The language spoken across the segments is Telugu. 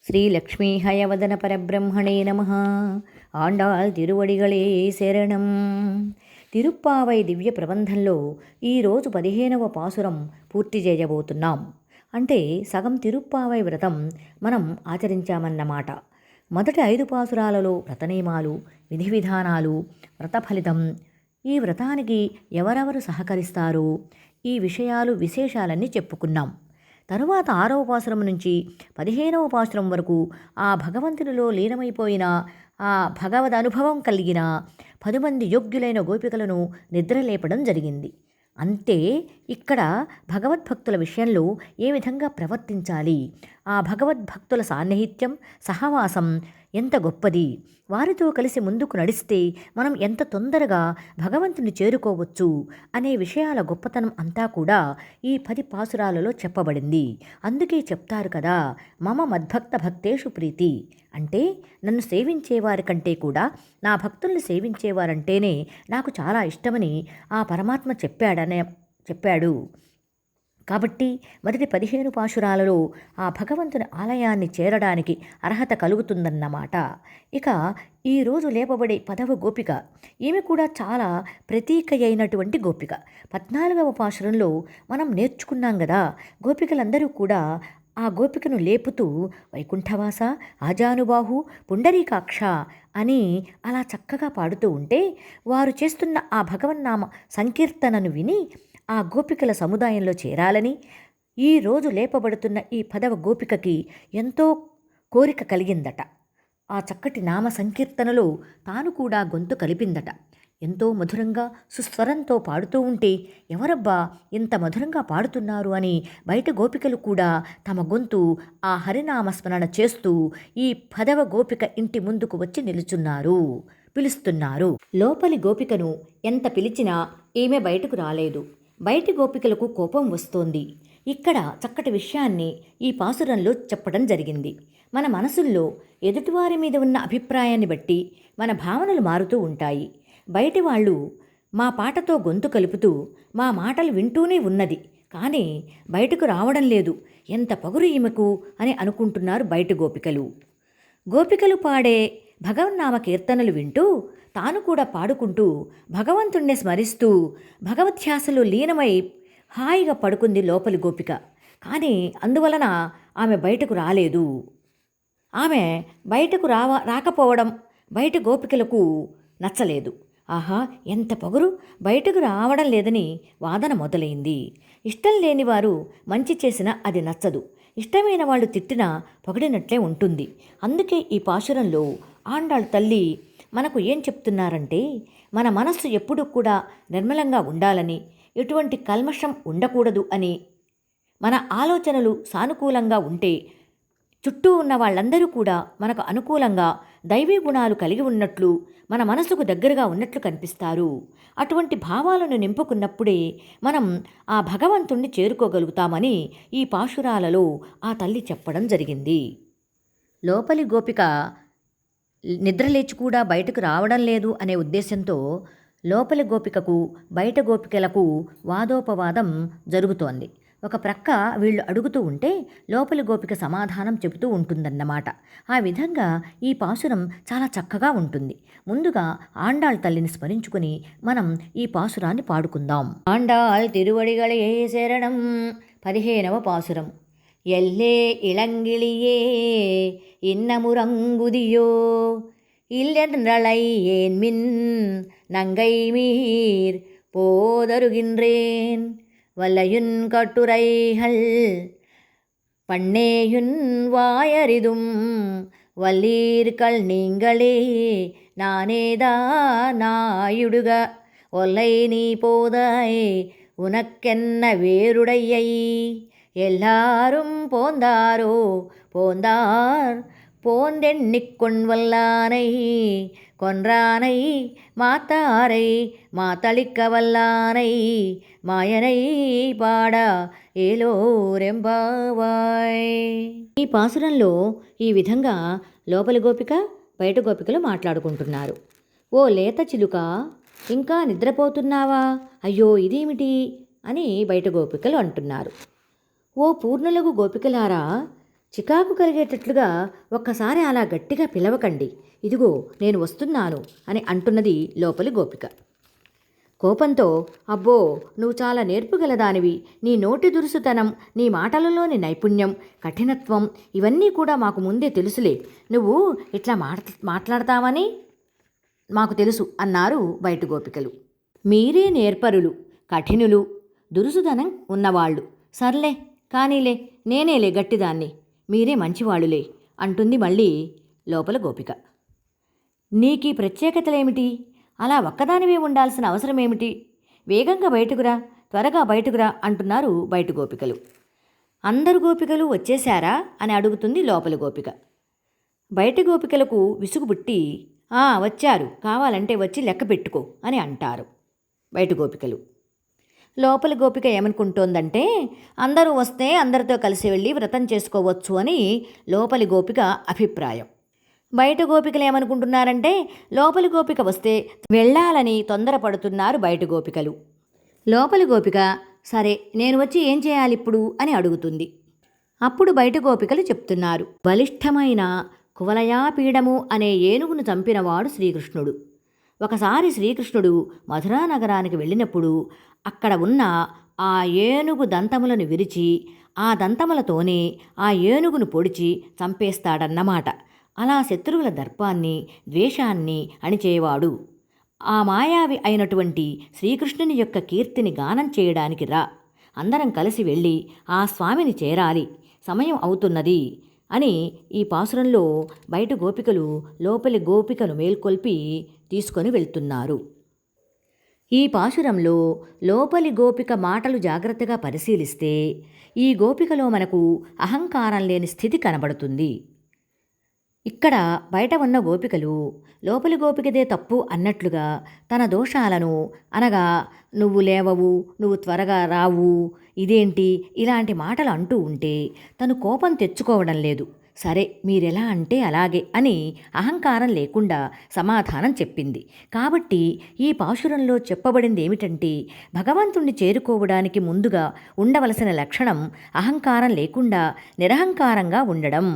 ஸ்ரீ லக்ஷ்மி ஹயவதன பரபிரம்மணே நம. ఆండాళ్ తిరువడిగళే శరణం. తిరుప్పావై దివ్య ప్రబంధంలో ఈరోజు 15వ పాసురం పూర్తి చేయబోతున్నాం. అంటే సగం తిరుప్పావై వ్రతం మనం ఆచరించామన్నమాట. మొదటి 5 పాసురాలలో వ్రతనియమాలు, విధి విధానాలు, వ్రత ఫలితం, ఈ వ్రతానికి ఎవరెవరు సహకరిస్తారు, ఈ విషయాలు విశేషాలన్నీ చెప్పుకున్నాం. తరువాత 6వ పాసురం నుంచి 15వ పాసురం వరకు ఆ భగవంతునిలో లీనమైపోయిన, ఆ భగవద్ అనుభవం కలిగిన 10 మంది యోగ్యులైన గోపికలను నిద్రలేపడం జరిగింది. అంటే ఇక్కడ భగవద్భక్తుల విషయంలో ఏ విధంగా ప్రవర్తించాలి, ఆ భగవద్భక్తుల సాన్నిహిత్యం, సహవాసం ఎంత గొప్పది, వారితో కలిసి ముందుకు నడిస్తే మనం ఎంత తొందరగా భగవంతుని చేరుకోవచ్చు అనే విషయాల గొప్పతనం అంతా కూడా ఈ 10 పాసురాలలో చెప్పబడింది. అందుకే చెప్తారు కదా, మమ మద్భక్త భక్తేషు ప్రీతి. అంటే నన్ను సేవించేవారి కంటే కూడా నా భక్తుల్ని సేవించేవారంటేనే నాకు చాలా ఇష్టమని ఆ పరమాత్మ చెప్పాడు. కాబట్టి మొదటి 15 పాశురాలలో ఆ భగవంతుని ఆలయాన్ని చేరడానికి అర్హత కలుగుతుందన్నమాట. ఇక ఈరోజు లేపబడే 10వ గోపిక, ఈమె కూడా చాలా ప్రతీక అయినటువంటి గోపిక. 14వ పాశురంలో మనం నేర్చుకున్నాం కదా, గోపికలందరూ కూడా ఆ గోపికను లేపుతూ వైకుంఠవాస, ఆజానుబాహు, పుండరీకాక్ష అని అలా చక్కగా పాడుతూ ఉంటే, వారు చేస్తున్న ఆ భగవన్నామ సంకీర్తనను విని ఆ గోపికల సముదాయంలో చేరాలని, ఈరోజు లేపబడుతున్న ఈ 10వ గోపికకి ఎంతో కోరిక కలిగిందట. ఆ చక్కటి నామ సంకీర్తనలో తాను కూడా గొంతు కలిపిందట. ఎంతో మధురంగా సుస్వరంతో పాడుతూ ఉంటే, ఎవరబ్బా ఇంత మధురంగా పాడుతున్నారు అని బయట గోపికలు కూడా తమ గొంతు ఆ హరినామస్మరణ చేస్తూ ఈ 10వ గోపిక ఇంటి ముందుకు వచ్చి పిలుస్తున్నారు. లోపలి గోపికను ఎంత పిలిచినా ఈమె బయటకు రాలేదు. బయటి గోపికలకు కోపం వస్తోంది. ఇక్కడ చక్కటి విషయాన్ని ఈ పాసురంలో చెప్పడం జరిగింది. మన మనసుల్లో ఎదుటివారి మీద ఉన్న అభిప్రాయాన్ని బట్టి మన భావనలు మారుతూ ఉంటాయి. బయటి వాళ్ళు మా పాటతో గొంతు కలుపుతూ మా మాటలు వింటూనే ఉన్నది, కానీ బయటకు రావడం లేదు, ఎంత పగురు ఈమెకు అని అనుకుంటున్నారు బయటి గోపికలు. గోపికలు పాడే భగవన్నామ కీర్తనలు వింటూ తాను కూడా పాడుకుంటూ భగవంతుణ్ణి స్మరిస్తూ భగవధ్యాసలో లీనమై హాయిగా పడుకుంది లోపలి గోపిక. కానీ అందువలన ఆమె బయటకు రాలేదు. ఆమె బయటకు రాకపోవడం బయట గోపికలకు నచ్చలేదు. ఆహా, ఎంత పొగరు, బయటకు రావడం లేదని వాదన మొదలైంది. ఇష్టం లేని వారు మంచి చేసినా అది నచ్చదు, ఇష్టమైన వాళ్ళు తిట్టినా పొగడినట్లే ఉంటుంది. అందుకే ఈ పాశురంలో ఆండాళ్ తల్లి మనకు ఏం చెప్తున్నారంటే, మన మనస్సు ఎప్పుడూ కూడా నిర్మలంగా ఉండాలని, ఎటువంటి కల్మషం ఉండకూడదు అని, మన ఆలోచనలు సానుకూలంగా ఉంటే చుట్టూ ఉన్న వాళ్ళందరూ కూడా మనకు అనుకూలంగా దైవీ గుణాలు కలిగి ఉన్నట్లు, మన మనసుకు దగ్గరగా ఉన్నట్లు కనిపిస్తారు. అటువంటి భావాలను నింపుకున్నప్పుడే మనం ఆ భగవంతుణ్ణి చేరుకోగలుగుతామని ఈ పాశురాలలో ఆ తల్లి చెప్పడం జరిగింది. లోపలి గోపిక నిద్రలేచి కూడా బయటకు రావడం లేదు అనే ఉద్దేశంతో లోపలి గోపికకు బయట గోపికలకు వాదోపవాదం జరుగుతోంది. ఒక ప్రక్క వీళ్ళు అడుగుతూ ఉంటే లోపలి గోపిక సమాధానం చెబుతూ ఉంటుందన్నమాట. ఆ విధంగా ఈ పాసురం చాలా చక్కగా ఉంటుంది. ముందుగా ఆండాళ్ తల్లిని స్మరించుకుని మనం ఈ పాసురాన్ని పాడుకుందాం. ఆండాళ్ తిరువడిగళే శరణం. 15వ పాసురం. ఎల్లే ఇళంగిళియే இன்னமுறங்குதியோ இல்லென்றளை ஏன்மின் நங்கை மீர் போதருகின்றேன் வல்லையுன் கட்டுரைகள் பண்ணேயுன் வாயறிதும் வல்லீர்கள் நீங்களே நானேதா நாயுடுக ஒல்லை நீ போதாய் உனக்கென்ன வேறுடையை எல்லாரும் போந்தாரோ போந்தார் போந்தெண்ணிக்கொண் வல்லானை கொன்றானை மாத்தாரை மாத்தளிக்க வல்லானை మాయనై పాడ ఏలోరెంబావాయ్. ఈ పాసురంలో ఈ విధంగా లోపలి గోపిక బయట గోపికలు మాట్లాడుకుంటున్నారు. ఓ లేత చిలుక, ఇంకా నిద్రపోతున్నావా? అయ్యో ఇదేమిటి అని బయట గోపికలు అంటున్నారు. ఓ పూర్ణులగు గోపికలారా, చికాకు కలిగేటట్లుగా ఒక్కసారి అలా గట్టిగా పిలవకండి, ఇదిగో నేను వస్తున్నాను అని అంటున్నది లోపలి గోపిక. కోపంతో, అబ్బో, నువ్వు చాలా నేర్పుగలదానివి, నీ నోటి దురుసుతనం, నీ మాటలలోని నైపుణ్యం, కఠినత్వం ఇవన్నీ కూడా మాకు ముందే తెలుసులే, నువ్వు ఇట్లా మాట్లాడతావని మాకు తెలుసు అన్నారు బయట గోపికలు. మీరే నేర్పరులు, కఠినులు, దురుసుదనం ఉన్నవాళ్ళు. సర్లే కానీలే, నేనేలే గట్టిదాన్ని, మీరే మంచివాళ్ళులే అంటుంది మళ్ళీ లోపల గోపిక. నీకీ ప్రత్యేకతలేమిటి? అలా ఒక్కదానివే ఉండాల్సిన అవసరమేమిటి? వేగంగా బయటకురా, త్వరగా బయటకురా అంటున్నారు బయట గోపికలు. అందరు గోపికలు వచ్చేశారా అని అడుగుతుంది లోపలి గోపిక. బయట గోపికలకు విసుగు పుట్టి, వచ్చారు, కావాలంటే వచ్చి లెక్క పెట్టుకో అని అంటారు బయట గోపికలు. లోపలి గోపిక ఏమనుకుంటోందంటే, అందరూ వస్తే అందరితో కలిసి వెళ్ళి వ్రతం చేసుకోవచ్చు అని లోపలి గోపిక అభిప్రాయం. బయట గోపికలు ఏమనుకుంటున్నారంటే, లోపలి గోపిక వస్తే వెళ్ళాలని తొందరపడుతున్నారు బయట గోపికలు. లోపలి గోపిక, సరే నేను వచ్చి ఏం చేయాలి ఇప్పుడు అని అడుగుతుంది. అప్పుడు బయట గోపికలు చెప్తున్నారు, బలిష్టమైన కువలయాపీడము అనే ఏనుగును చంపినవాడు శ్రీకృష్ణుడు. ఒకసారి శ్రీకృష్ణుడు మధురా నగరానికి వెళ్ళినప్పుడు అక్కడ ఉన్న ఆ ఏనుగు దంతములను విరిచి ఆ దంతములతోనే ఆ ఏనుగును పొడిచి చంపేస్తాడన్నమాట. అలా శత్రువుల దర్పాన్ని, ద్వేషాన్ని అణిచేవాడు. ఆ మాయావి అయినటువంటి శ్రీకృష్ణుని యొక్క కీర్తిని గానం చేయడానికి రా, అందరం కలిసి వెళ్ళి ఆ స్వామిని చేరాలి, సమయం అవుతున్నది అని ఈ పాసురంలో బయట గోపికలు లోపలి గోపికను మేల్కొల్పి తీసుకొని వెళ్తున్నారు. ఈ పాశురంలో లోపలి గోపిక మాటలు జాగ్రత్తగా పరిశీలిస్తే ఈ గోపికలో మనకు అహంకారం లేని స్థితి కనబడుతుంది. ఇక్కడ బయట ఉన్న గోపికలు లోపలి గోపికదే తప్పు అన్నట్లుగా తన దోషాలను, అనగా నువ్వు లేవవు, నువ్వు త్వరగా రావు, ఇదేంటి ఇలాంటి మాటలు అంటూ ఉంటే తను కోపం తెచ్చుకోవడం లేదు. సరే మీరెలా అంటే అలాగే అని అహంకారం లేకుండా సమాధానం చెప్పింది. కాబట్టి ఈ పాశురంలో చెప్పబడింది ఏమిటంటే, భగవంతుణ్ణి చేరుకోవడానికి ముందుగా ఉండవలసిన లక్షణం అహంకారం లేకుండా నిరహంకారంగా ఉండడం.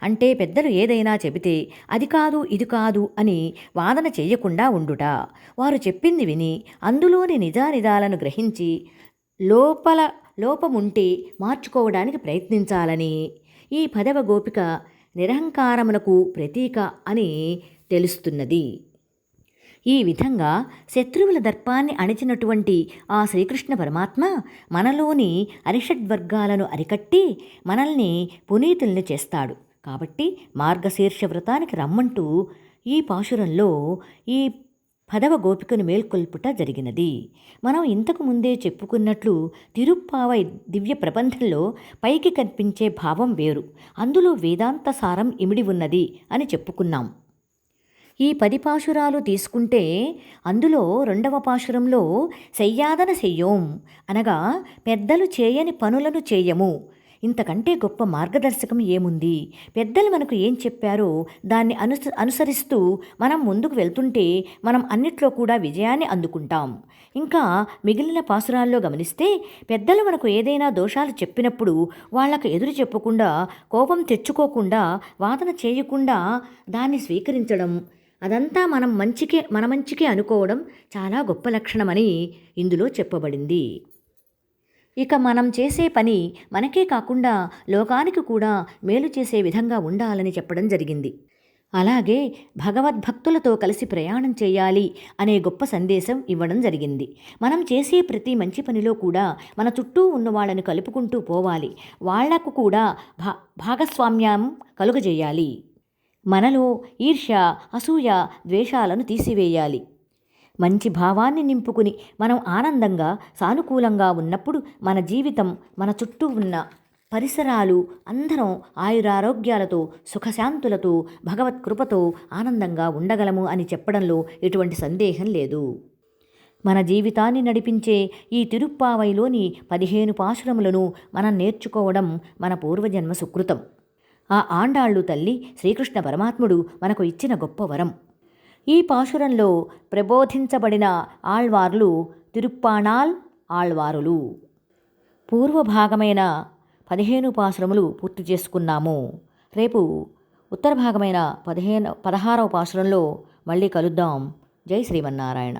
అంటే పెద్దలు ఏదైనా చెబితే అది కాదు ఇది కాదు అని వాదన చేయకుండా ఉండుట, వారు చెప్పింది విని అందులోని నిజానిజాలను గ్రహించి లోపముంటే మార్చుకోవడానికి ప్రయత్నించాలని ఈ 10వ గోపిక నిరహంకారమునకు ప్రతీక అని తెలుస్తున్నది. ఈ విధంగా శత్రువుల దర్పాన్ని అణిచినటువంటి ఆ శ్రీకృష్ణ పరమాత్మ మనలోని అరిషడ్వర్గాలను అరికట్టి మనల్ని పునీతుల్ని చేస్తాడు. కాబట్టి మార్గశీర్ష వ్రతానికి రమ్మంటూ ఈ పాశురంలో ఈ 10వ గోపికను మేల్కొల్పుట జరిగినది. మనం ఇంతకు ముందే చెప్పుకున్నట్లు తిరుప్పావై దివ్య ప్రబంధంలో పైకి కనిపించే భావం వేరు, అందులో వేదాంత సారం ఇమిడి ఉన్నది అని చెప్పుకున్నాం. ఈ 10 పాశురాలు తీసుకుంటే అందులో 2వ పాశురంలో శయ్యాదన శయ్యోం, అనగా పెద్దలు చేయని పనులను చేయము, ఇంతకంటే గొప్ప మార్గదర్శకం ఏముంది? పెద్దలు మనకు ఏం చెప్పారో దాన్ని అనుసరిస్తూ మనం ముందుకు వెళ్తుంటే మనం అన్నిట్లో కూడా విజయాన్ని అందుకుంటాం. ఇంకా మిగిలిన పాసురాల్లో గమనిస్తే పెద్దలు మనకు ఏదైనా దోషాలు చెప్పినప్పుడు వాళ్లకు ఎదురు చెప్పకుండా, కోపం తెచ్చుకోకుండా, వాదన చేయకుండా దాన్ని స్వీకరించడం, అదంతా మన మంచికే అనుకోవడం చాలా గొప్ప లక్షణమని ఇందులో చెప్పబడింది. ఇక మనం చేసే పని మనకే కాకుండా లోకానికి కూడా మేలు చేసే విధంగా ఉండాలని చెప్పడం జరిగింది. అలాగే భగవద్భక్తులతో కలిసి ప్రయాణం చేయాలి అనే గొప్ప సందేశం ఇవ్వడం జరిగింది. మనం చేసే ప్రతి మంచి పనిలో కూడా మన చుట్టూ ఉన్న వాళ్ళని కలుపుకుంటూ పోవాలి, వాళ్లకు కూడా భాగస్వామ్యం కలుగజేయాలి. మనలో ఈర్ష్య, అసూయ, ద్వేషాలను తీసివేయాలి. మంచి భావాన్ని నింపుకుని మనం ఆనందంగా, సానుకూలంగా ఉన్నప్పుడు మన జీవితం, మన చుట్టూ ఉన్న పరిసరాలు అందరం ఆయురారోగ్యాలతో, సుఖశాంతులతో, భగవత్ కృపతో ఆనందంగా ఉండగలము అని చెప్పడంలో ఎటువంటి సందేహం లేదు. మన జీవితాన్ని నడిపించే ఈ తిరుప్పావైలోని 15 పాశురములను మనం నేర్చుకోవడం మన పూర్వజన్మ సుకృతం. ఆ ఆండాళ్ళు తల్లి శ్రీకృష్ణ పరమాత్ముడు మనకు ఇచ్చిన గొప్ప వరం. ఈ పాశురంలో ప్రబోధించబడిన ఆళ్వార్లు తిరుప్పాణాల్ ఆళ్వారులు. పూర్వభాగమైన 15 పాసురములు పూర్తి చేసుకున్నాము. రేపు ఉత్తర భాగమైన 16వ పాసురంలో మళ్ళీ కలుద్దాం. జై శ్రీమన్నారాయణ.